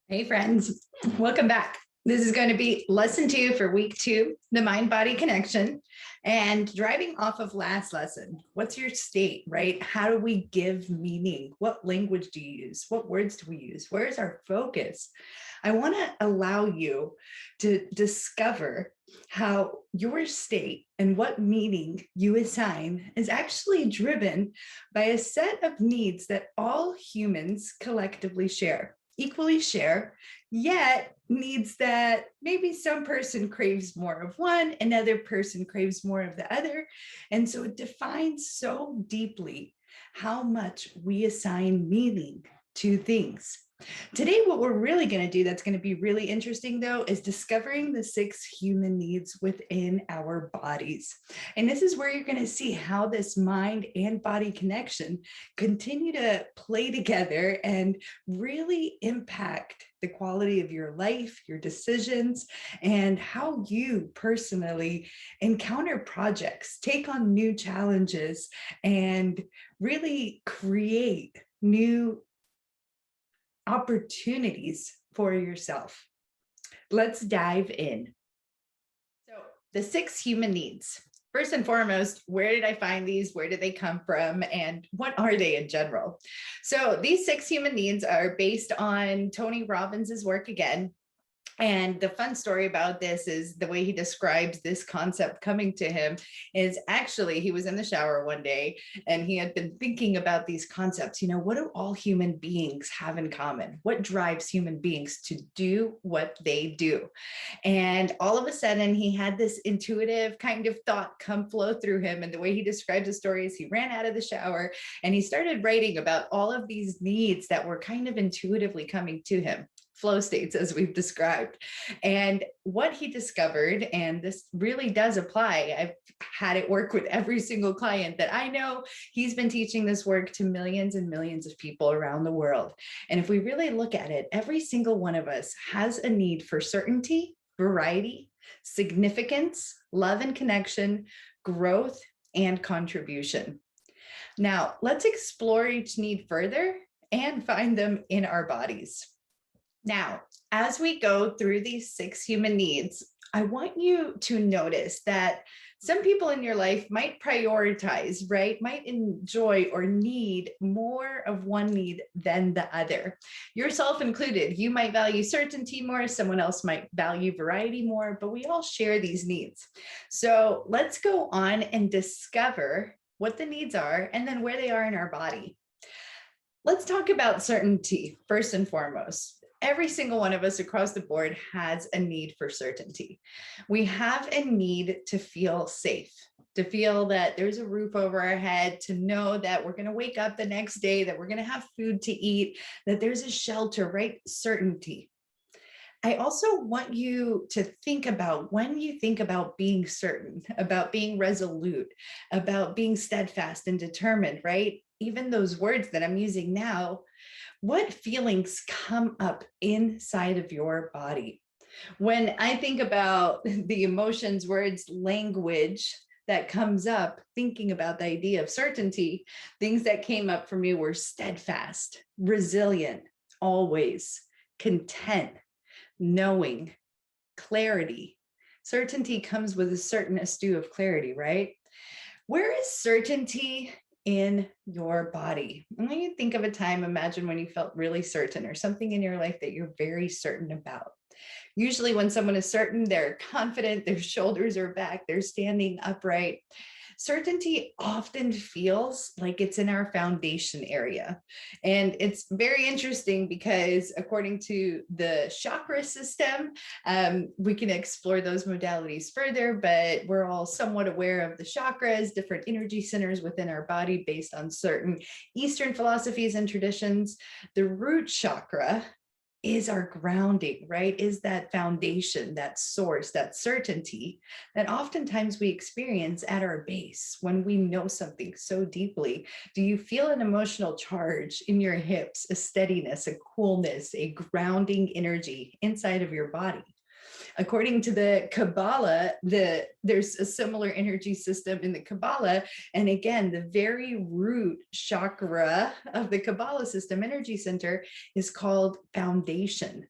Hey friends, welcome back. This is going to be lesson 2 for week 2, the mind-body connection. And driving off of last lesson, what's your state, right? How do we give meaning? What language do you use? What words do we use? Where's our focus? I want to allow you to discover how your state and what meaning you assign is actually driven by a set of needs that all humans collectively share. Equally share, yet needs that maybe some person craves more of one, another person craves more of the other. And so it defines so deeply how much we assign meaning to things. Today, what we're really going to do that's going to be really interesting, though, is discovering the 6 human needs within our bodies. And this is where you're going to see how this mind and body connection continue to play together and really impact the quality of your life, your decisions, and how you personally encounter projects, take on new challenges, and really create new opportunities for yourself. Let's dive in. So the 6 human needs. First and foremost, where did I find these? Where did they come from? And what are they in general? So these 6 human needs are based on Tony Robbins's work again. And the fun story about this is the way he describes this concept coming to him is actually he was in the shower one day and he had been thinking about these concepts. You know, what do all human beings have in common? What drives human beings to do what they do? And all of a sudden he had this intuitive kind of thought come flow through him. And the way he describes the story is he ran out of the shower and he started writing about all of these needs that were kind of intuitively coming to him. Flow states, as we've described. And what he discovered, and this really does apply, I've had it work with every single client that I know. He's been teaching this work to millions and millions of people around the world. And if we really look at it, every single one of us has a need for certainty, variety, significance, love and connection, growth, and contribution. Now, let's explore each need further and find them in our bodies. Now, as we go through these 6 human needs, I want you to notice that some people in your life might prioritize, right? Might enjoy or need more of one need than the other. Yourself included. You might value certainty more, someone else might value variety more, but we all share these needs. So let's go on and discover what the needs are and then where they are in our body. Let's talk about certainty first and foremost. Every single one of us across the board has a need for certainty. We have a need to feel safe, to feel that there's a roof over our head, to know that we're going to wake up the next day, that we're going to have food to eat, that there's a shelter, right? Certainty. I also want you to think about when you think about being certain, about being resolute, about being steadfast and determined, right? Even those words that I'm using now, what feelings come up inside of your body? When I think about the emotions, words, language that comes up, thinking about the idea of certainty, things that came up for me were steadfast, resilient, always, content, knowing, clarity. Certainty comes with a certain stew of clarity, right? Where is certainty in your body? And when you think of a time, imagine when you felt really certain or something in your life that you're very certain about. Usually when someone is certain, they're confident, their shoulders are back, they're standing upright. Certainty often feels like it's in our foundation area. And it's very interesting because according to the chakra system, we can explore those modalities further, but we're all somewhat aware of the chakras, different energy centers within our body based on certain Eastern philosophies and traditions. The root chakra is our grounding, right? Is that foundation, that source, that certainty that oftentimes we experience at our base when we know something so deeply. Do you feel an emotional charge in your hips, a steadiness, a coolness, a grounding energy inside of your body? According to the Kabbalah, there's a similar energy system in the Kabbalah. And again, the very root chakra of the Kabbalah system, energy center, is called foundation.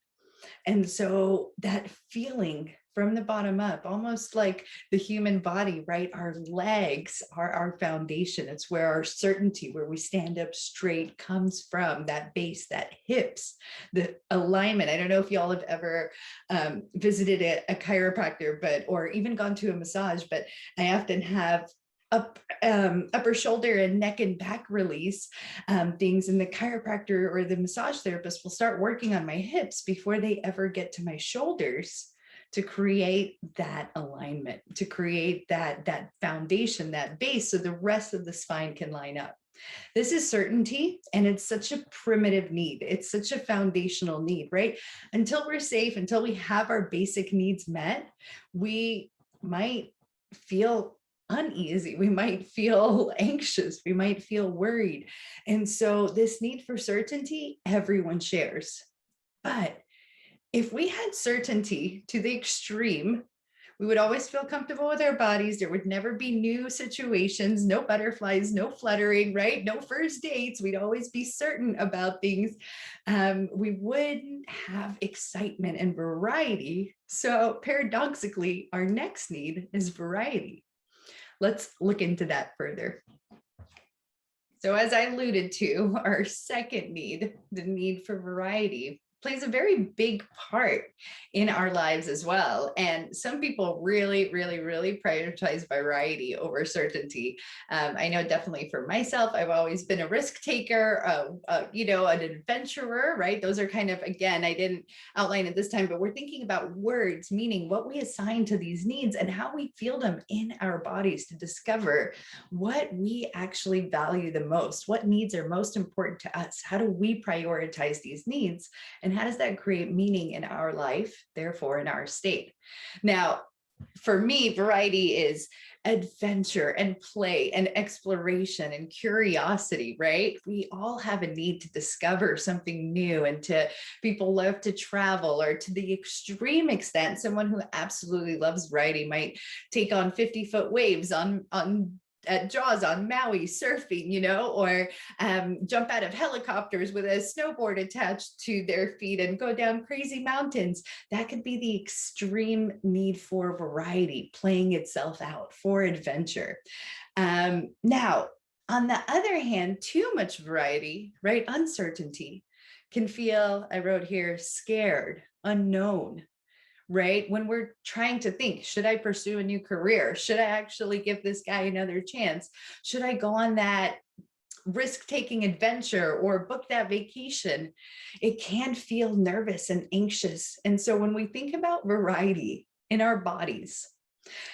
And so that feeling from the bottom up, almost like the human body, right? Our legs are our foundation. It's where our certainty, where we stand up straight, comes from, that base, that hips, the alignment. I don't know if y'all have ever visited a chiropractor, or even gone to a massage, but I often have upper shoulder and neck and back release things, and the chiropractor or the massage therapist will start working on my hips before they ever get to my shoulders, to create that alignment, to create that foundation, that base, so the rest of the spine can line up. This is certainty, and it's such a primitive need. It's such a foundational need, right? Until we're safe, until we have our basic needs met, we might feel uneasy, we might feel anxious, we might feel worried. And so this need for certainty, everyone shares. But if we had certainty to the extreme, we would always feel comfortable with our bodies. There would never be new situations, no butterflies, no fluttering, right? No first dates. We'd always be certain about things. We wouldn't have excitement and variety. So paradoxically, our next need is variety. Let's look into that further. So as I alluded to, our second need, the need for variety, plays a very big part in our lives as well. And some people really, really, really prioritize variety over certainty. I know definitely for myself, I've always been a risk taker, an adventurer, right? Those are kind of, again, I didn't outline it this time, but we're thinking about words, meaning what we assign to these needs and how we feel them in our bodies, to discover what we actually value the most, what needs are most important to us. How do we prioritize these needs? And how does that create meaning in our life, therefore in our state? Now, for me, variety is adventure and play and exploration and curiosity, right? We all have a need to discover something new, and people love to travel, or to the extreme extent, someone who absolutely loves variety might take on 50-foot waves on at Jaws on Maui surfing, or jump out of helicopters with a snowboard attached to their feet and go down crazy mountains. That could be the extreme need for variety playing itself out for adventure. Now, on the other hand, too much variety, right? Uncertainty can feel, I wrote here, scared, unknown, right? When we're trying to think, should I pursue a new career? Should I actually give this guy another chance? Should I go on that risk-taking adventure or book that vacation? It can feel nervous and anxious. And so when we think about variety in our bodies,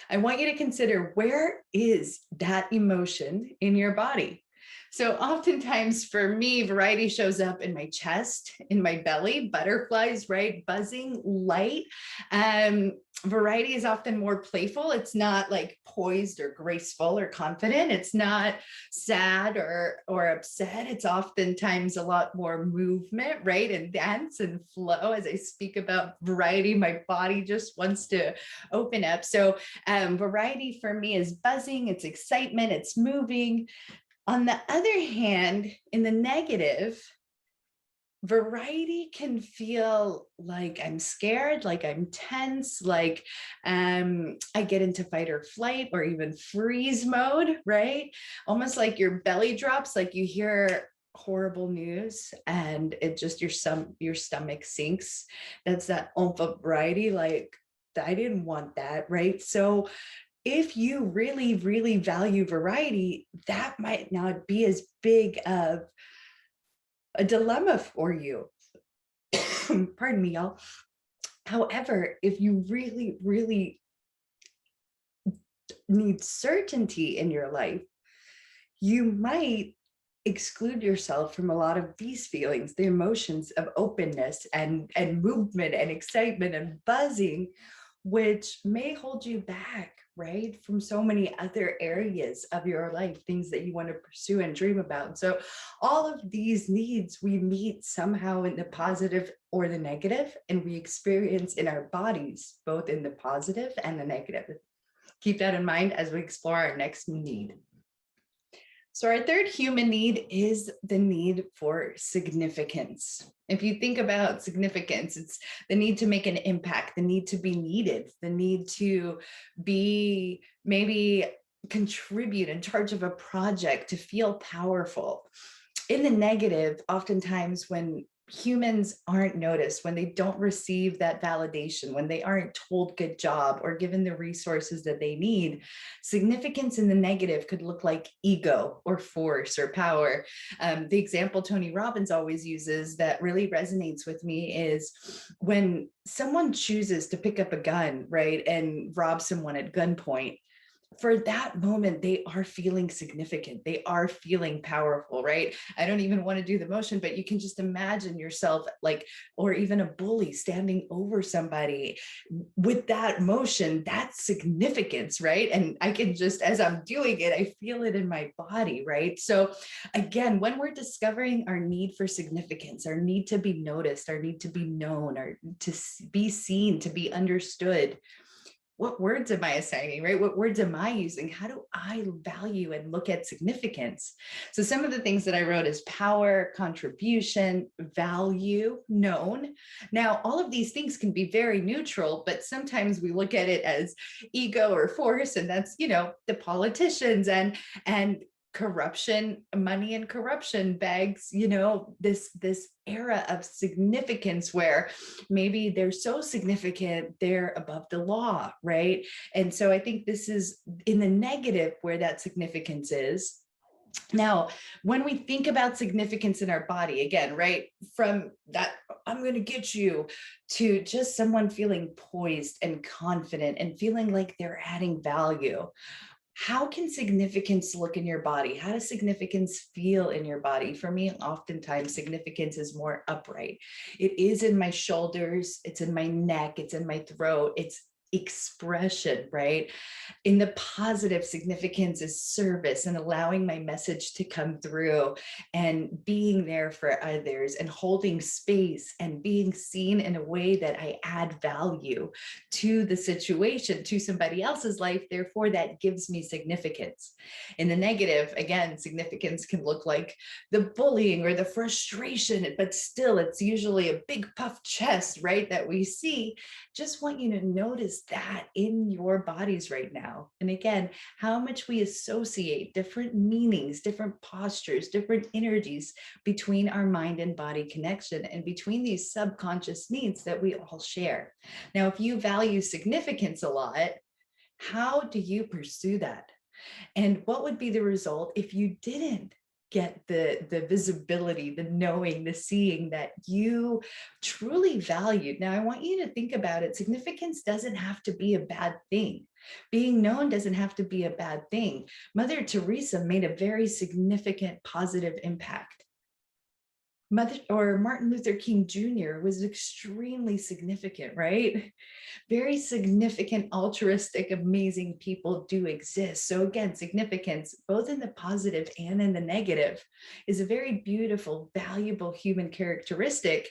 I want you to consider, where is that emotion in your body? So oftentimes for me, variety shows up in my chest, in my belly, butterflies, right? Buzzing, light. Variety is often more playful. It's not like poised or graceful or confident. It's not sad or upset. It's oftentimes a lot more movement, right? And dance and flow. As I speak about variety, my body just wants to open up. So variety for me is buzzing, it's excitement, it's moving. On the other hand, in the negative, variety can feel like I'm scared, like I'm tense, like I get into fight or flight or even freeze mode, right? Almost like your belly drops, like you hear horrible news and it just, your stomach sinks. That's that oomph of variety, like I didn't want that, right? So if you really, really value variety, that might not be as big of a dilemma for you. Pardon me, y'all. However, if you really, really need certainty in your life, you might exclude yourself from a lot of these feelings, the emotions of openness and movement and excitement and buzzing, which may hold you back, right, from so many other areas of your life, things that you want to pursue and dream about. So all of these needs we meet somehow in the positive or the negative, and we experience in our bodies, both in the positive and the negative. Keep that in mind as we explore our next need. So our third human need is the need for significance. If you think about significance, it's the need to make an impact, the need to be needed, the need to be maybe contribute in charge of a project, to feel powerful. In the negative, oftentimes when humans aren't noticed, when they don't receive that validation, when they aren't told good job or given the resources that they need, significance in the negative could look like ego or force or power. The example Tony Robbins always uses that really resonates with me is when someone chooses to pick up a gun, right, and rob someone at gunpoint. For that moment, they are feeling significant. They are feeling powerful, right? I don't even want to do the motion, but you can just imagine yourself like, or even a bully standing over somebody with that motion, that's significance, right? And I can just, as I'm doing it, I feel it in my body, right? So again, when we're discovering our need for significance, our need to be noticed, our need to be known, or to be seen, to be understood, what words am I assigning, right? What words am I using? How do I value and look at significance? So some of the things that I wrote is power, contribution, value, known. Now, all of these things can be very neutral, but sometimes we look at it as ego or force, and that's, the politicians and corruption, money and corruption begs, this era of significance where maybe they're so significant, they're above the law, right? And so I think this is in the negative where that significance is. Now, when we think about significance in our body, again, right, from that, I'm going to get you, to just someone feeling poised and confident and feeling like they're adding value. How can significance look in your body? How does significance feel in your body? For me, oftentimes significance is more upright. It is in my shoulders, it's in my neck, it's in my throat, it's expression, right? In the positive, significance is service and allowing my message to come through and being there for others and holding space and being seen in a way that I add value to the situation, to somebody else's life. Therefore, that gives me significance. In the negative, again, significance can look like the bullying or the frustration, but still it's usually a big puffed chest, right, that we see. Just want you to notice that in your bodies right now. And again, how much we associate different meanings, different postures, different energies between our mind and body connection and between these subconscious needs that we all share. Now, if you value significance a lot, how do you pursue that? And what would be the result if you didn't get the visibility, the knowing, the seeing that you truly valued? Now, I want you to think about it. Significance doesn't have to be a bad thing. Being known doesn't have to be a bad thing. Mother Teresa made a very significant positive impact. Martin Luther King Jr. was extremely significant, right? Very significant, altruistic, amazing people do exist. So again, significance, both in the positive and in the negative, is a very beautiful, valuable human characteristic.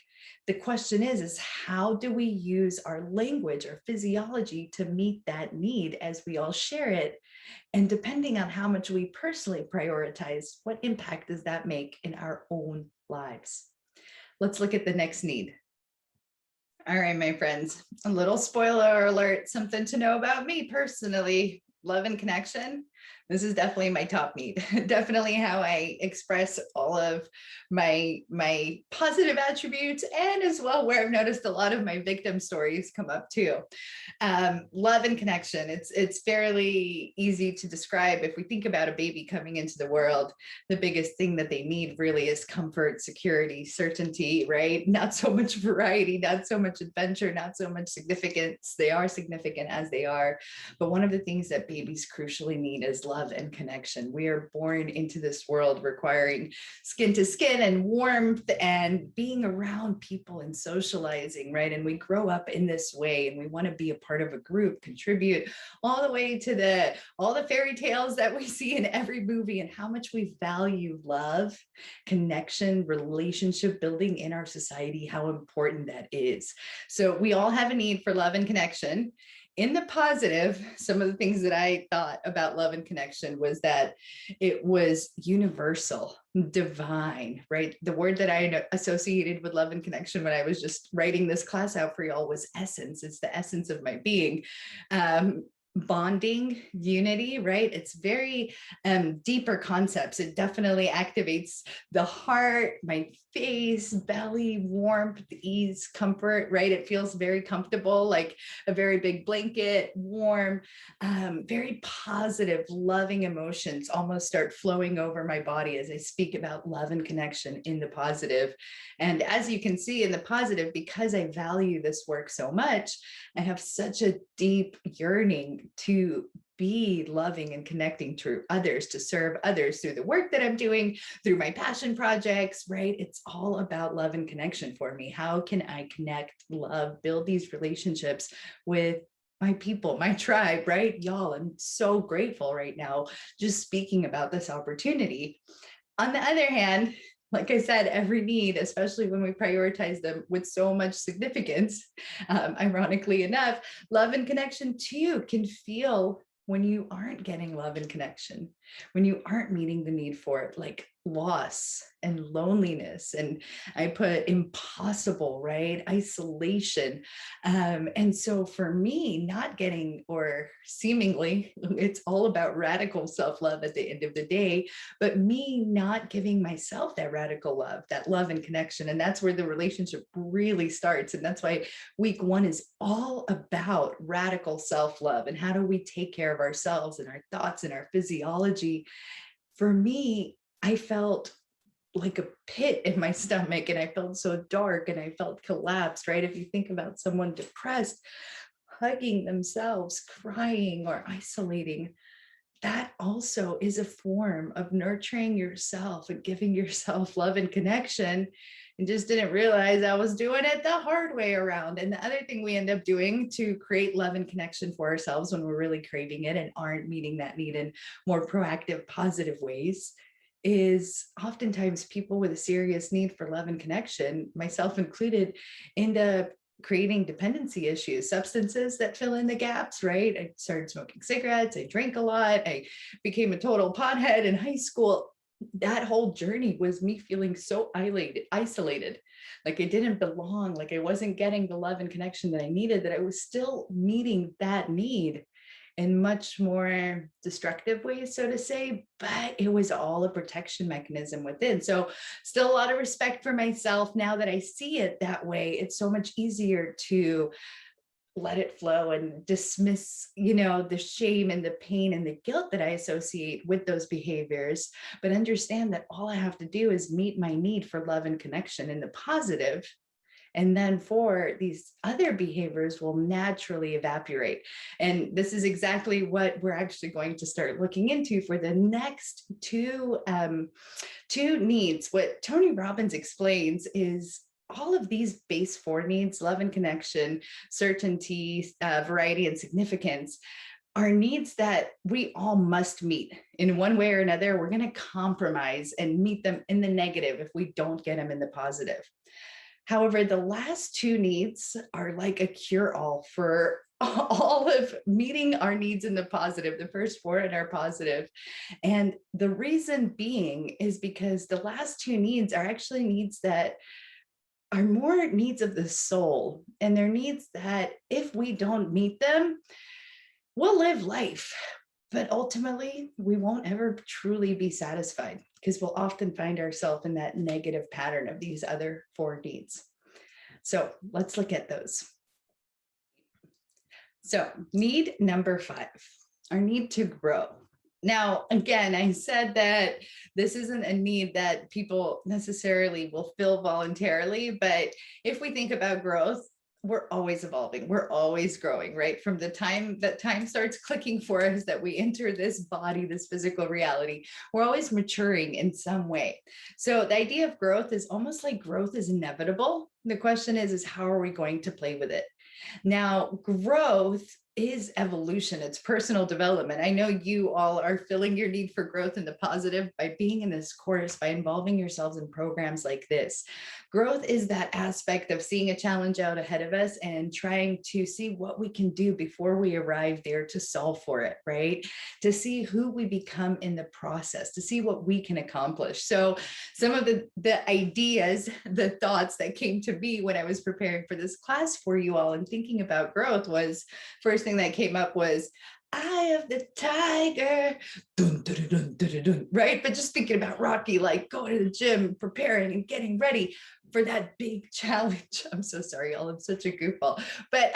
The question is how do we use our language, our physiology to meet that need as we all share it? And depending on how much we personally prioritize, what impact does that make in our own lives? Let's look at the next need. All right, my friends, a little spoiler alert, something to know about me personally: love and connection. This is definitely my top need. Definitely how I express all of my positive attributes, and as well where I've noticed a lot of my victim stories come up too. Love and connection. It's fairly easy to describe. If we think about a baby coming into the world, the biggest thing that they need really is comfort, security, certainty, right? Not so much variety, not so much adventure, not so much significance. They are significant as they are. But one of the things that babies crucially need is love and connection. We are born into this world requiring skin to skin and warmth and being around people and socializing, right? And we grow up in this way and we want to be a part of a group, contribute, all the way to all the fairy tales that we see in every movie, and how much we value love, connection, relationship building in our society, how important that is. So we all have a need for love and connection. In the positive, some of the things that I thought about love and connection was that it was universal, divine, right? The word that I associated with love and connection when I was just writing this class out for y'all was essence. It's the essence of my being. Bonding, unity, right? It's very deeper concepts. It definitely activates the heart, my face, belly, warmth, ease, comfort, right? It feels very comfortable, like a very big blanket, warm, very positive, loving emotions almost start flowing over my body as I speak about love and connection in the positive. And as you can see in the positive, because I value this work so much, I have such a deep yearning to be loving and connecting to others, to serve others through the work that I'm doing, through my passion projects, right? It's all about love and connection for me. How can I connect, love, build these relationships with my people, my tribe, right? Y'all, I'm so grateful right now just speaking about this opportunity. On the other hand, like I said, every need, especially when we prioritize them with so much significance, ironically enough, love and connection too can feel when you aren't getting love and connection, when you aren't meeting the need for it, like loss and loneliness. And I put impossible, right? Isolation. And so for me, not getting, or seemingly, it's all about radical self-love at the end of the day, but me not giving myself that radical love, that love and connection. And that's where the relationship really starts. And that's why week one is all about radical self-love and how do we take care of ourselves and our thoughts and our physiology. For me, I felt like a pit in my stomach and I felt so dark and I felt collapsed, right? If you think about someone depressed, hugging themselves, crying or isolating, that also is a form of nurturing yourself and giving yourself love and connection, and just didn't realize I was doing it the hard way around. And the other thing we end up doing to create love and connection for ourselves when we're really craving it and aren't meeting that need in more proactive, positive ways is oftentimes people with a serious need for love and connection, myself included, end up creating dependency issues, substances that fill in the gaps, right? I started smoking cigarettes, I drank a lot, I became a total pothead in high school. That whole journey was me feeling so isolated, like I didn't belong, like I wasn't getting the love and connection that I needed, that I was still meeting that need in much more destructive ways, so to say, but it was all a protection mechanism within. So still a lot of respect for myself now that I see it that way. It's so much easier to let it flow and dismiss, the shame and the pain and the guilt that I associate with those behaviors, but understand that all I have to do is meet my need for love and connection in the positive. And then for these other behaviors will naturally evaporate. And this is exactly what we're actually going to start looking into for the next two needs. What Tony Robbins explains is all of these base four needs, love and connection, certainty, variety, and significance, are needs that we all must meet in one way or another. We're going to compromise and meet them in the negative if we don't get them in the positive. However, the last two needs are like a cure-all for all of meeting our needs in the positive. The first four are positive. And the reason being is because the last two needs are actually needs that are more needs of the soul. And they're needs that if we don't meet them, we'll live life, but ultimately we won't ever truly be satisfied because we'll often find ourselves in that negative pattern of these other four needs. So let's look at those. So need number 5, our need to grow. Now, again, I said that this isn't a need that people necessarily will fill voluntarily, but if we think about growth, we're always evolving. We're always growing, right? From the time that time starts clicking for us that we enter this body, this physical reality, we're always maturing in some way. So the idea of growth is almost like growth is inevitable. The question is how are we going to play with it? Now, growth is evolution. It's personal development. I know you all are filling your need for growth in the positive by being in this course, by involving yourselves in programs like this. Growth is that aspect of seeing a challenge out ahead of us and trying to see what we can do before we arrive there to solve for it, right? To see who we become in the process, to see what we can accomplish. So some of the ideas, the thoughts that came to me when I was preparing for this class for you all and thinking about growth was, first thing that came up was Eye of the Tiger, dun, dun, dun, dun, dun, dun, right? But just thinking about Rocky, like going to the gym, preparing and getting ready for that big challenge. I'm so sorry, y'all. I'm such a goofball. But,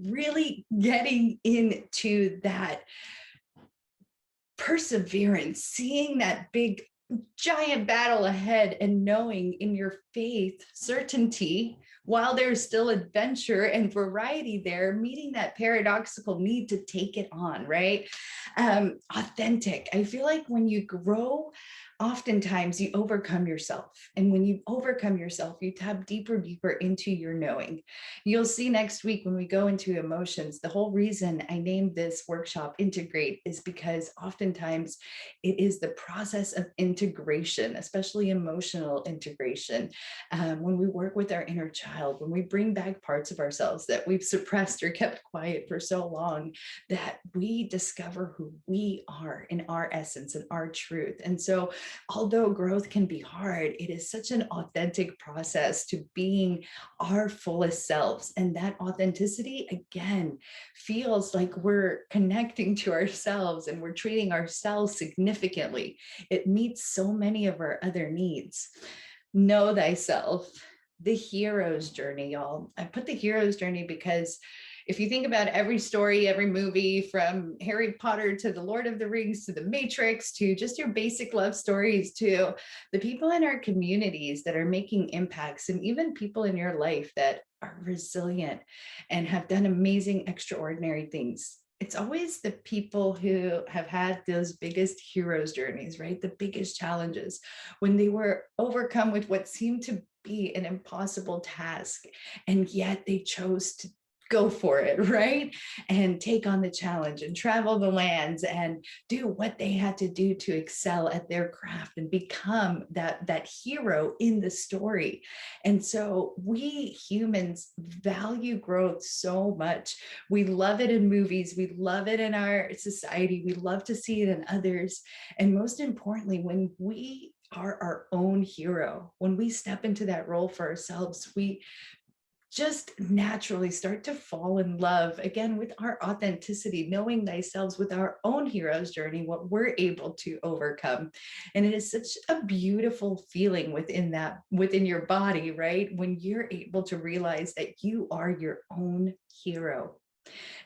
really getting into that perseverance, seeing that big giant battle ahead and knowing in your faith certainty, while there's still adventure and variety there, meeting that paradoxical need to take it on, right? Authentic. I feel like when you grow, oftentimes you overcome yourself. And when you overcome yourself, you tap deeper into your knowing. You'll see next week when we go into emotions, the whole reason I named this workshop Integrate is because oftentimes it is the process of integration, especially emotional integration. When we work with our inner child, when we bring back parts of ourselves that we've suppressed or kept quiet for so long, that we discover who we are in our essence and our truth. And so although growth can be hard, it is such an authentic process to being our fullest selves. And that authenticity, again, feels like we're connecting to ourselves and we're treating ourselves significantly. It meets so many of our other needs. Know thyself, the hero's journey, y'all. I put the hero's journey because if you think about every story, every movie, from Harry Potter to the Lord of the Rings to the Matrix to just your basic love stories to the people in our communities that are making impacts, and even people in your life that are resilient and have done amazing, extraordinary things, it's always the people who have had those biggest heroes journeys, right? The biggest challenges, when they were overcome with what seemed to be an impossible task, and yet they chose to go for it, right? And take on the challenge and travel the lands and do what they had to do to excel at their craft and become that hero in the story. And so we humans value growth so much. We love it in movies. We love it in our society. We love to see it in others. And most importantly, when we are our own hero, when we step into that role for ourselves, we just naturally start to fall in love again with our authenticity, knowing thyself, with our own hero's journey, what we're able to overcome. And it is such a beautiful feeling within your body, right? When you're able to realize that you are your own hero.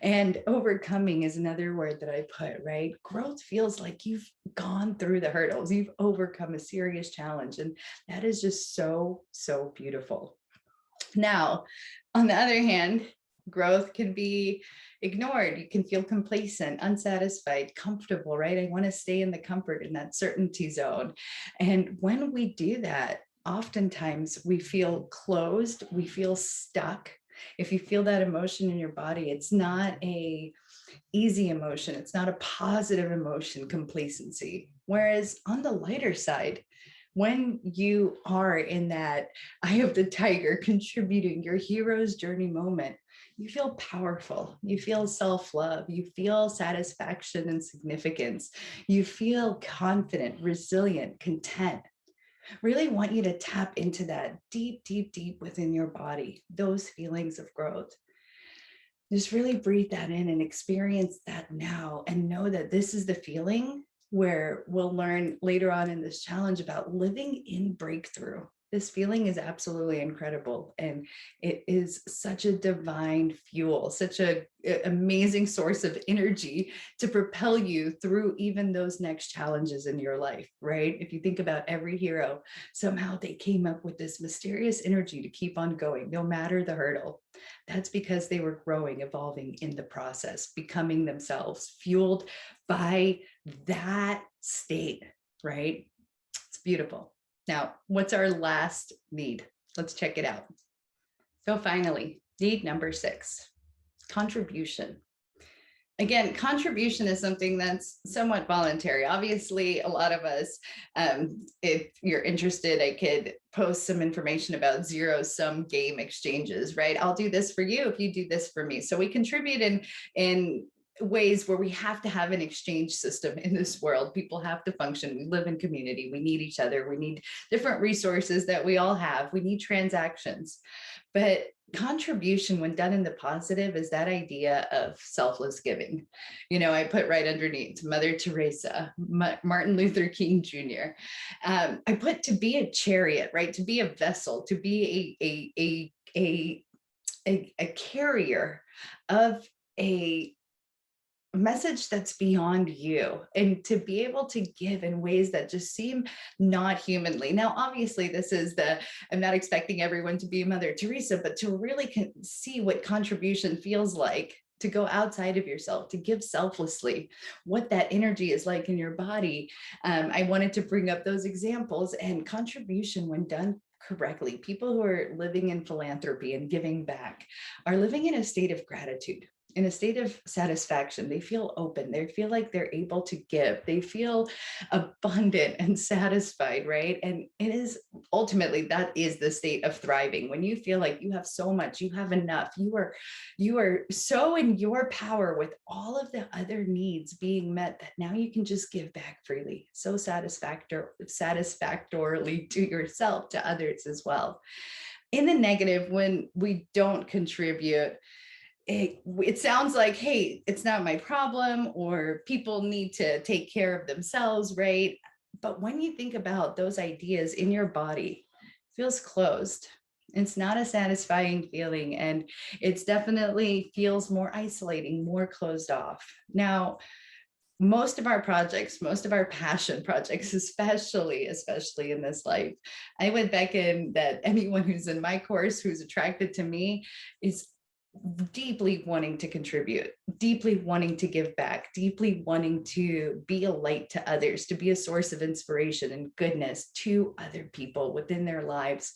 And overcoming is another word that I put, right? Growth feels like you've gone through the hurdles, you've overcome a serious challenge. And that is just so, so beautiful. Now, on the other hand, growth can be ignored. You can feel complacent, unsatisfied, comfortable, right? I want to stay in the comfort, in that certainty zone. And when we do that, oftentimes we feel closed, we feel stuck. If you feel that emotion in your body, it's not a easy emotion. It's not a positive emotion, complacency. Whereas on the lighter side, when you are in that eye of the tiger, contributing your hero's journey moment, you feel powerful, you feel self-love, you feel satisfaction and significance, you feel confident, resilient, content. Really want you to tap into that deep, deep, deep within your body, those feelings of growth. Just really breathe that in and experience that now, and know that this is the feeling where we'll learn later on in this challenge about living in breakthrough. This feeling is absolutely incredible, and it is such a divine fuel, such a amazing source of energy to propel you through even those next challenges in your life, right? If you think about every hero, somehow they came up with this mysterious energy to keep on going, no matter the hurdle. That's because they were growing, evolving in the process, becoming themselves, fueled by that state, right? It's beautiful. Now, what's our last need? Let's check it out. So finally, need number 6, contribution. Again, contribution is something that's somewhat voluntary. Obviously, a lot of us, if you're interested, I could post some information about zero-sum game exchanges, right? I'll do this for you if you do this for me. So we contribute in ways where we have to have an exchange system in this world. People have to function. We live in community. We need each other. We need different resources that we all have. We need transactions. But contribution, when done in the positive, is that idea of selfless giving. You know, I put right underneath Mother Teresa, Martin Luther King Jr. I put to be a chariot, right? To be a vessel, to be a carrier of a message that's beyond you, and to be able to give in ways that just seem not humanly. Now, obviously, I'm not expecting everyone to be Mother Teresa, but to really see what contribution feels like, to go outside of yourself, to give selflessly, what that energy is like in your body. I wanted to bring up those examples, and contribution, when done correctly, people who are living in philanthropy and giving back are living in a state of gratitude, in a state of satisfaction. They feel open. They feel like they're able to give. They feel abundant and satisfied, right? And it is ultimately, that is the state of thriving. When you feel like you have so much, you have enough, you are so in your power with all of the other needs being met, that now you can just give back freely, so satisfactorily to yourself, to others as well. In the negative, when we don't contribute, it sounds like, hey, it's not my problem, or people need to take care of themselves, right? But when you think about those ideas in your body, it feels closed. It's not a satisfying feeling, and it's definitely feels more isolating, more closed off. Now, most of our projects, most of our passion projects, especially in this life, I would beckon that anyone who's in my course, who's attracted to me, is deeply wanting to contribute, deeply wanting to give back, deeply wanting to be a light to others, to be a source of inspiration and goodness to other people within their lives,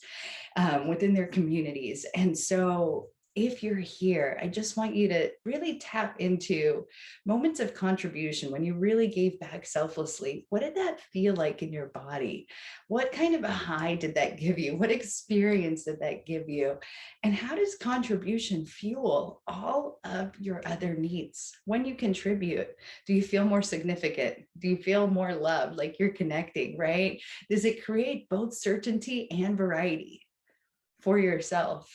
within their communities. And so if you're here, I just want you to really tap into moments of contribution when you really gave back selflessly. What did that feel like in your body? What kind of a high did that give you? What experience did that give you? And how does contribution fuel all of your other needs? When you contribute, do you feel more significant? Do you feel more loved, like you're connecting, right? Does it create both certainty and variety for yourself?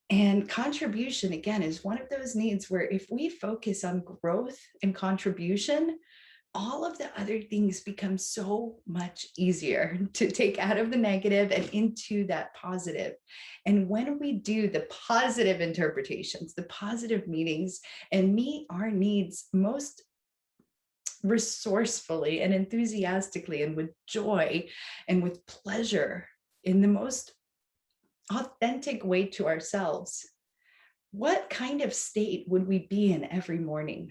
And contribution, again, is one of those needs where if we focus on growth and contribution, all of the other things become so much easier to take out of the negative and into that positive. And when we do the positive interpretations, the positive meanings, and meet our needs most resourcefully and enthusiastically and with joy and with pleasure, in the most authentic way to ourselves, what kind of state would we be in every morning?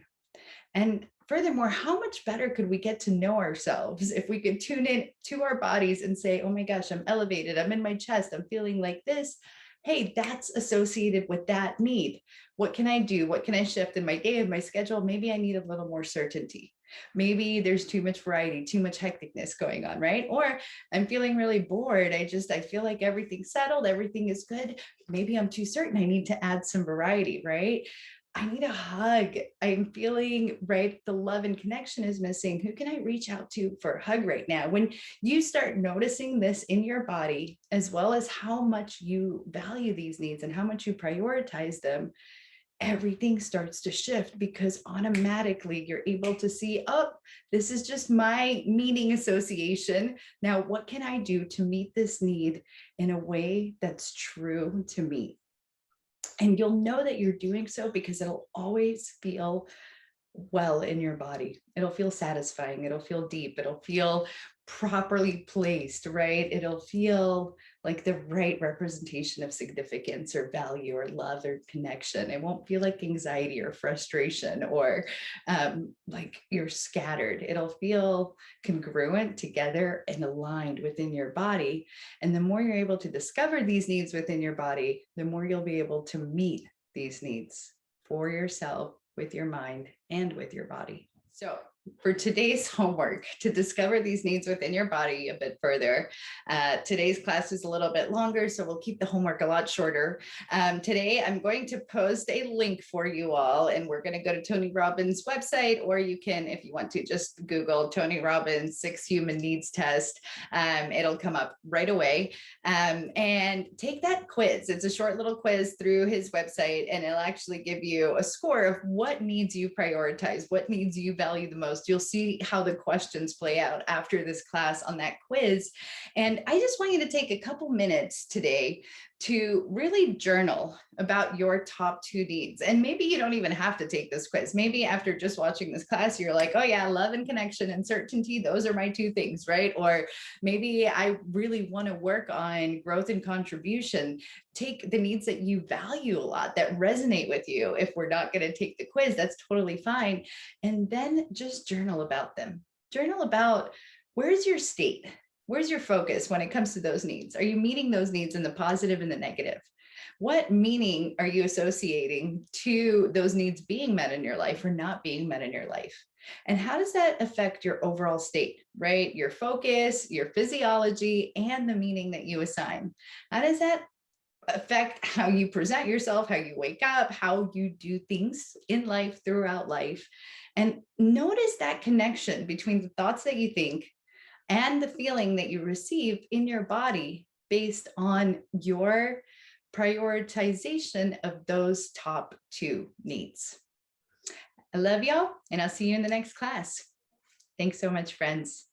And furthermore, how much better could we get to know ourselves if we could tune in to our bodies and say, oh my gosh, I'm elevated, I'm in my chest, I'm feeling like this. Hey, that's associated with that need. What can I do? What can I shift in my day, in my schedule? Maybe I need a little more certainty. Maybe there's too much variety, too much hecticness going on, right? Or I'm feeling really bored. I feel like everything's settled, everything is good. Maybe I'm too certain, I need to add some variety, right? I need a hug. I'm feeling, right, the love and connection is missing. Who can I reach out to for a hug right now? When you start noticing this in your body, as well as how much you value these needs and how much you prioritize them, everything starts to shift, because automatically you're able to see, oh, this is just my meaning association. Now, what can I do to meet this need in a way that's true to me? And you'll know that you're doing so because it'll always feel well in your body. It'll feel satisfying. It'll feel deep. It'll feel properly placed, right? It'll feel like the right representation of significance or value or love or connection. It won't feel like anxiety or frustration or like you're scattered. It'll feel congruent together and aligned within your body. And the more you're able to discover these needs within your body, the more you'll be able to meet these needs for yourself with your mind, and with your body. So for today's homework, to discover these needs within your body a bit further, today's class is a little bit longer, so we'll keep the homework a lot shorter. Today, I'm going to post a link for you all, and we're going to go to Tony Robbins' website, or you can, if you want to, just Google Tony Robbins 6 Human Needs Test. It'll come up right away. And take that quiz. It's a short little quiz through his website, and it'll actually give you a score of what needs you prioritize, what needs you value the most. You'll see how the questions play out after this class on that quiz. And I just want you to take a couple minutes today to really journal about your top 2 needs. And maybe you don't even have to take this quiz. Maybe after just watching this class, you're like, oh yeah, love and connection and certainty, those are my 2 things, right? Or maybe I really want to work on growth and contribution. Take the needs that you value a lot, that resonate with you. If we're not going to take the quiz, that's totally fine. And then just journal about them. Journal about, where's your state? Where's your focus when it comes to those needs? Are you meeting those needs in the positive and the negative? What meaning are you associating to those needs being met in your life or not being met in your life? And how does that affect your overall state, right? Your focus, your physiology, and the meaning that you assign. How does that affect how you present yourself, how you wake up, how you do things in life, throughout life? And notice that connection between the thoughts that you think and the feeling that you receive in your body based on your prioritization of those top 2 needs. I love y'all, and I'll see you in the next class. Thanks so much, friends.